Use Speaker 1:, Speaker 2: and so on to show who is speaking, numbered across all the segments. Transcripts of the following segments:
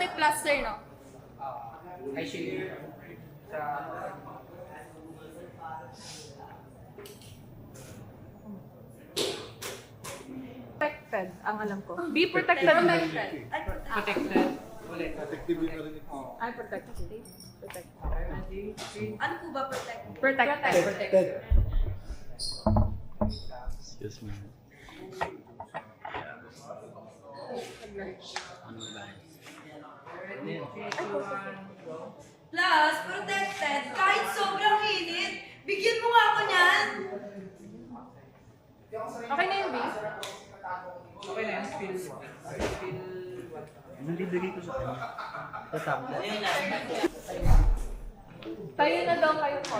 Speaker 1: may plaster, no?
Speaker 2: Ay, shield. Sa...
Speaker 1: Protected, ang alam ko. Be protected.
Speaker 2: Protected. Ulit.
Speaker 3: Protective yun na rin ito.
Speaker 1: Ay, protected. Protected.
Speaker 4: Ano po ba protect?
Speaker 1: Protected.
Speaker 3: Protected.
Speaker 5: Excuse me. Ano ba?
Speaker 4: Plus, protected. Kahit sobrang init, bigyan mo nga ako niyan.
Speaker 1: Okay na yun, B?
Speaker 2: Okay na yan. Spill. Spill.
Speaker 5: Nalibigay ko sa kanya. Sa tablet.
Speaker 1: Tayo na daw kayo po.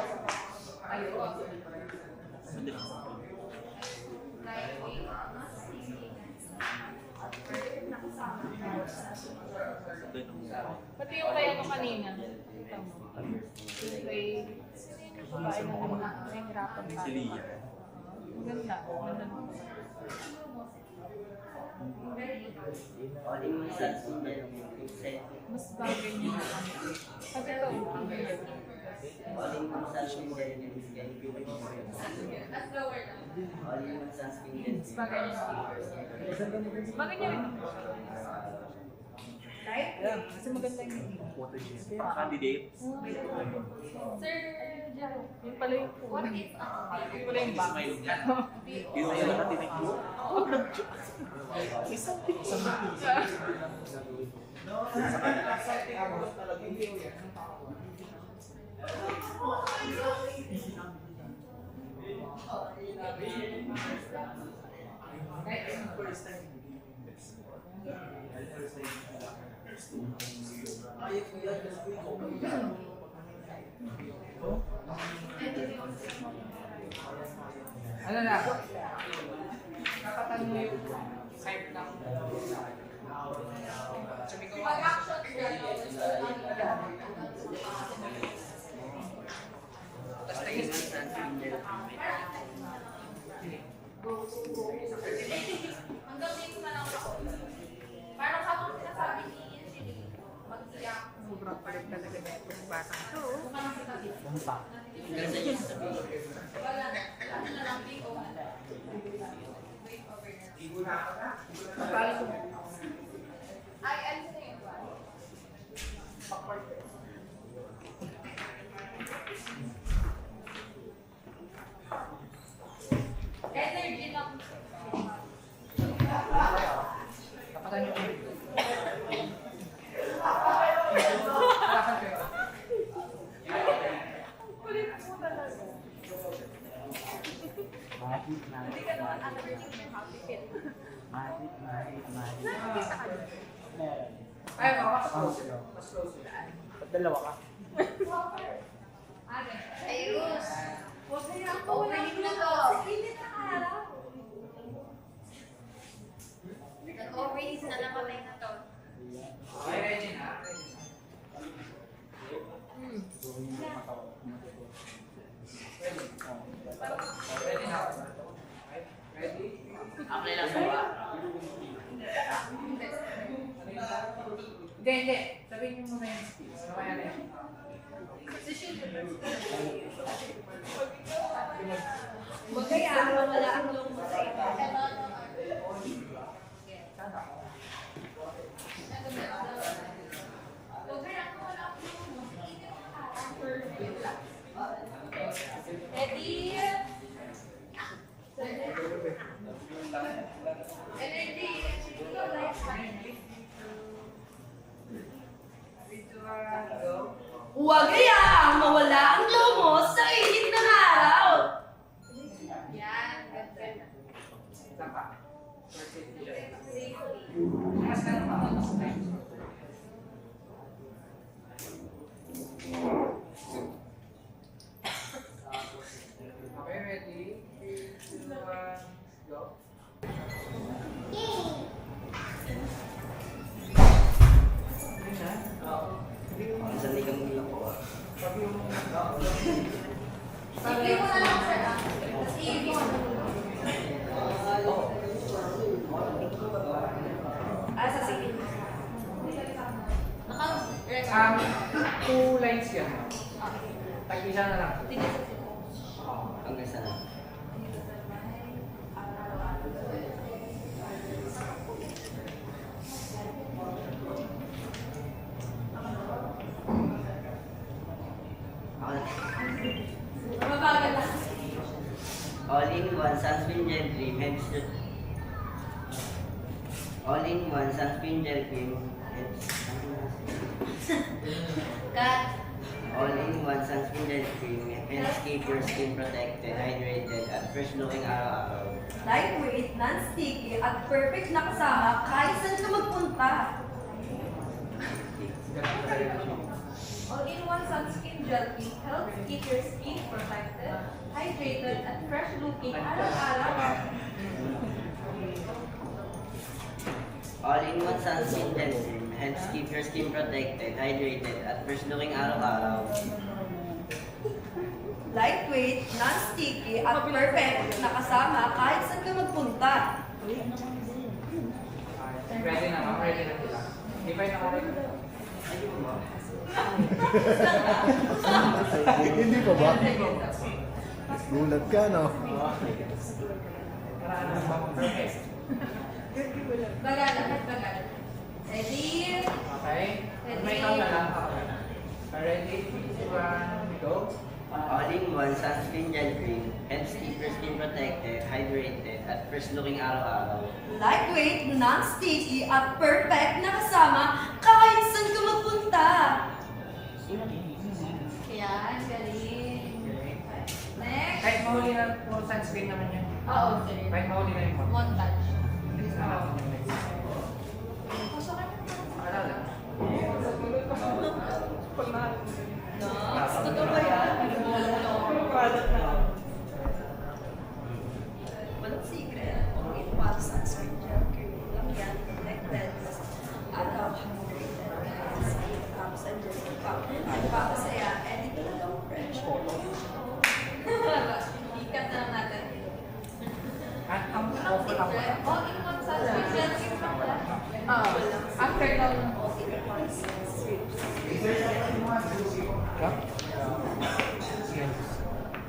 Speaker 1: Pati yung kaya ko kanina. Kita mo. Yung kay... Babae na naman na nahihirapan pa.
Speaker 5: Si Lia.
Speaker 1: Ang ganda. Ang ganda naman. Mas bagay niya na kami. Pag ito, ang ganda. Mas bagay niya. Bagay niya rin. Kasi maganda yung
Speaker 5: Candidate.
Speaker 1: Sir Jaro, yun pala yung phone. Yun pala yung back.
Speaker 5: Yun na yung natinig ko.
Speaker 2: Ano na? Nakatan mo yung side ng... Sabi ko, tapos tingin mo sa
Speaker 4: Hanggang dito na lang ako. Parang habang sinasabi ni Sili, mag-iyak.
Speaker 1: Sobrang palit talaga na itong batang to.
Speaker 4: Wala na. Ano na lang, big o wala. Ay, alis na yun ba? Energy lang.
Speaker 2: kapatan nyo.
Speaker 1: Hindi ka naman underneath yung happy fit.
Speaker 2: Ay, mas close. Mas close.
Speaker 5: Dalawa ka.
Speaker 4: Ayos. Huwag na yung opening na to. Init na araw. Nag-opening na namatay na to.
Speaker 2: Okay, ready na. Ready na. Ready?
Speaker 5: Okay lang ba?
Speaker 2: Hindi, hindi. Sabihin niyo muna yung skills. Mamaya na yan.
Speaker 4: Huwag kaya wala ang loob mo sa iba. Huwag kaya wala ang loob mo sa iba. Ready? Energy. Huwag kaya mawala ang loob mo sa init ng araw. Yan, ganda.
Speaker 2: Tapa. Mas ka naman. Okay, ready? 3, 2, 1, go.
Speaker 5: Sanay ka mong lang ko.
Speaker 4: Sige mo na lang, sir. Sige mo. Sa sige.
Speaker 2: 2 lines yan. Tag-isa na lang.
Speaker 3: Hanggang sa na. Ako na.
Speaker 4: Mabagal lang.
Speaker 3: All-in-one sunscreen gel cream heads to... All-in-one sunscreen gel cream heads...
Speaker 4: Cut.
Speaker 3: All-in-one sunscreen gel cream helps keep your skin protected, hydrated, at fresh looking araw-araw.
Speaker 4: Lightweight, non-sticky, at perfect na kasama kahit saan ka magpunta. All-in-one sunscreen gel cream helps keep your skin protected, hydrated, at fresh looking araw-araw.
Speaker 3: All-in-one sunscreen gel cream helps keep your skin protected, hydrated, at fresh looking araw-araw.
Speaker 4: Lightweight, non-sticky, at perfect na kasama kahit saan ka magpunta.
Speaker 2: Ready na, ma'am. Ready na sila. Di ba yung naka-ready?
Speaker 5: Hindi pa ba? Gulat ka, no?
Speaker 2: Perfect.
Speaker 4: Bagal, lahat bagal. Ready?
Speaker 2: Okay. May count na lang. Ready? 1, go.
Speaker 3: All-in-one sunscreen gel cream helps keep your skin protected, hydrated, at fresh looking araw-araw.
Speaker 4: Lightweight, non-sticky, at perfect na kasama kahit saan ka magpunta. Yan, galing. Next.
Speaker 2: Kahit mahuli na po sunscreen naman yan.
Speaker 4: Oo, sir.
Speaker 2: Kahit mahuli na yung mga.
Speaker 4: Montage.
Speaker 2: Next na lang. Next.
Speaker 4: Pasok ka na.
Speaker 2: Alala.
Speaker 4: Next. Totoo ba yan? Walang secret. All-in-one sunscreen gel cream lang yan. Protected. Araw, hydrated. Skin ups and just nagpapasaya. Eh, di talaga ang fresh. Ikat na lang natin.
Speaker 2: At ang awful ako.
Speaker 4: All-in-one sunscreen gel cream lang yan.
Speaker 1: After lang.
Speaker 4: All-in-one sunscreen.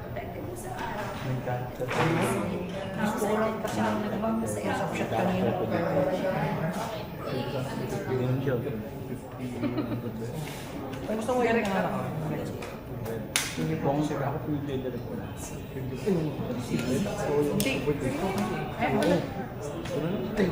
Speaker 4: Protected mo sa araw.
Speaker 5: Gusto ko lang kasi nang nag-usap siya kanina.
Speaker 2: Kung gusto mo i-rec na lang.
Speaker 5: Kung ako pwede na rin ko na. Hindi.